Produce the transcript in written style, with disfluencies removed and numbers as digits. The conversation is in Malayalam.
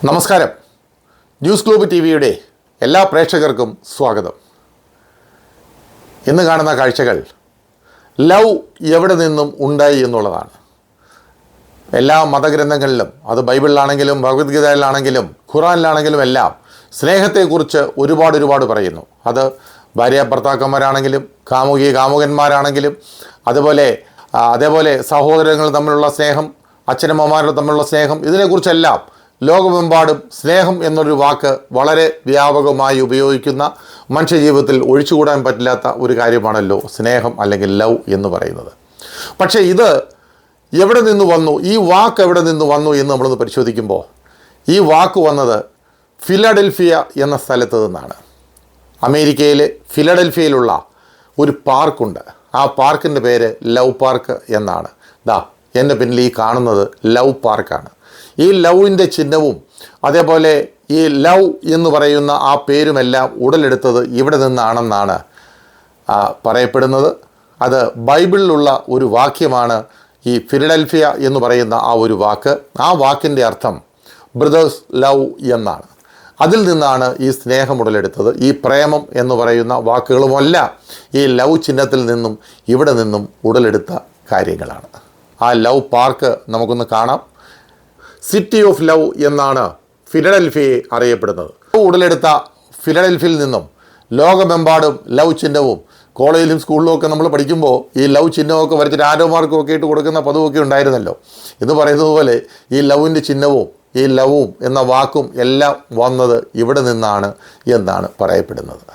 നമസ്കാരം. ന്യൂസ് ഗ്ലോബ് ടി വിയുടെ എല്ലാ പ്രേക്ഷകർക്കും സ്വാഗതം. ഇന്ന് കാണുന്ന കാഴ്ചകൾ ലവ് എവിടെ നിന്നും ഉണ്ടായി എന്നുള്ളതാണ്. എല്ലാ മതഗ്രന്ഥങ്ങളിലും, അത് ബൈബിളിലാണെങ്കിലും ഭഗവത്ഗീതയിലാണെങ്കിലും ഖുറാനിലാണെങ്കിലും എല്ലാം സ്നേഹത്തെക്കുറിച്ച് ഒരുപാട് പറയുന്നു. അത് ഭാര്യ ഭർത്താക്കന്മാരാണെങ്കിലും കാമുകന്മാരാണെങ്കിലും അതേപോലെ സഹോദരങ്ങൾ തമ്മിലുള്ള സ്നേഹം, അച്ഛനമ്മമാർ തമ്മിലുള്ള സ്നേഹം, ഇതിനെക്കുറിച്ചെല്ലാം ലോകമെമ്പാടും സ്നേഹം എന്നൊരു വാക്ക് വളരെ വ്യാപകമായി ഉപയോഗിക്കുന്ന, മനുഷ്യജീവിതത്തിൽ ഒഴിച്ചുകൂടാൻ പറ്റില്ലാത്ത ഒരു കാര്യമാണല്ലോ സ്നേഹം അല്ലെങ്കിൽ ലവ് എന്ന് പറയുന്നത്. പക്ഷേ ഇത് എവിടെ നിന്ന് വന്നു, ഈ വാക്ക് എവിടെ നിന്ന് വന്നു എന്ന് നമ്മളൊന്ന് പരിശോധിക്കുമ്പോൾ ഈ വാക്ക് വന്നത് ഫിലഡൽഫിയ എന്ന സ്ഥലത്ത് നിന്നാണ്. അമേരിക്കയിലെ ഫിലഡൽഫിയയിലുള്ള ഒരു പാർക്കുണ്ട്. ആ പാർക്കിൻ്റെ പേര് ലവ് പാർക്ക് എന്നാണ്. എൻ്റെ പിന്നിൽ ഈ കാണുന്നത് ലവ് പാർക്കാണ്. ഈ ലവിൻ്റെ ചിഹ്നവും അതേപോലെ ഈ ലവ് എന്ന് പറയുന്ന ആ പേരുമെല്ലാം ഉടലെടുത്തത് ഇവിടെ നിന്നാണെന്നാണ് പറയപ്പെടുന്നത്. അത് ബൈബിളിലുള്ള ഒരു വാക്യമാണ് ഈ ഫിലഡൽഫിയ എന്ന് പറയുന്ന ആ ഒരു വാക്ക്. ആ വാക്കിൻ്റെ അർത്ഥം ബ്രദേഴ്സ് ലവ് എന്നാണ്. അതിൽ നിന്നാണ് ഈ സ്നേഹം ഉടലെടുത്തത്. ഈ പ്രേമം എന്ന് പറയുന്ന വാക്കുകളുമല്ല ഈ ലവ് ചിഹ്നത്തിൽ നിന്നും ഇവിടെ നിന്നും ഉടലെടുത്ത കാര്യങ്ങളാണ്. ആ ലവ് പാർക്ക് നമുക്കൊന്ന് കാണാം. സിറ്റി ഓഫ് ലവ് എന്നാണ് ഫിലഡൽഫിയയെ അറിയപ്പെടുന്നത്. ഉടലെടുത്ത ഫിലഡൽഫിയയിൽ നിന്നും ലോകമെമ്പാടും ലവ് ചിഹ്നവും, കോളേജിലും സ്കൂളിലും ഒക്കെ നമ്മൾ പഠിക്കുമ്പോൾ ഈ ലവ് ചിഹ്നമൊക്കെ വരച്ചിട്ട് ആരോ മാർക്കൊക്കെ ഇട്ട് കൊടുക്കുന്ന പതിവൊക്കെ ഉണ്ടായിരുന്നല്ലോ. എന്ന് പറയുന്നത് പോലെ ഈ ലവിൻ്റെ ചിഹ്നവും ഈ ലവും എന്ന വാക്കും എല്ലാം വന്നത് ഇവിടെ നിന്നാണ് എന്നാണ് പറയപ്പെടുന്നത്.